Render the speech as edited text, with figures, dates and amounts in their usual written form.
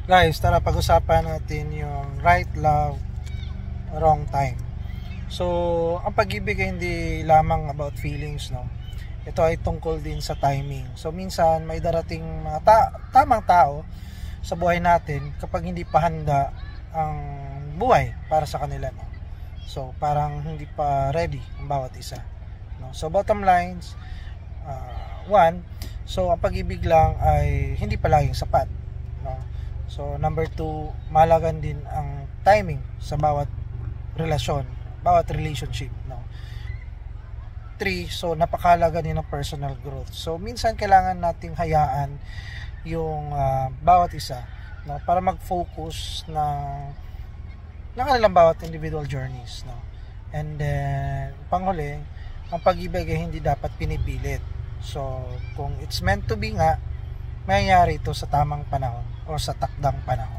Guys, tara pag-usapan natin yung right love, wrong time. So, ang pag-ibig ay hindi lamang about feelings, no? Ito ay tungkol din sa timing. So, minsan may darating mga tamang tao sa buhay natin kapag hindi pa handa ang buhay para sa kanila, no? So, parang hindi pa ready ang bawat isa, no? So, bottom lines, one, so ang pag-ibig lang ay hindi palaging sapat, no? So, number two, mahalaga din ang timing sa bawat relasyon, bawat relationship, no? Three, so napakahalaga din ng personal growth. So, minsan kailangan nating hayaan yung bawat isa, no? Para mag-focus ng kanilang bawat individual journeys, no? And then, panghuli, ang pag-ibig ay hindi dapat pinipilit. So, kung it's meant to be nga, mayayari ito sa tamang panahon o sa takdang panahon.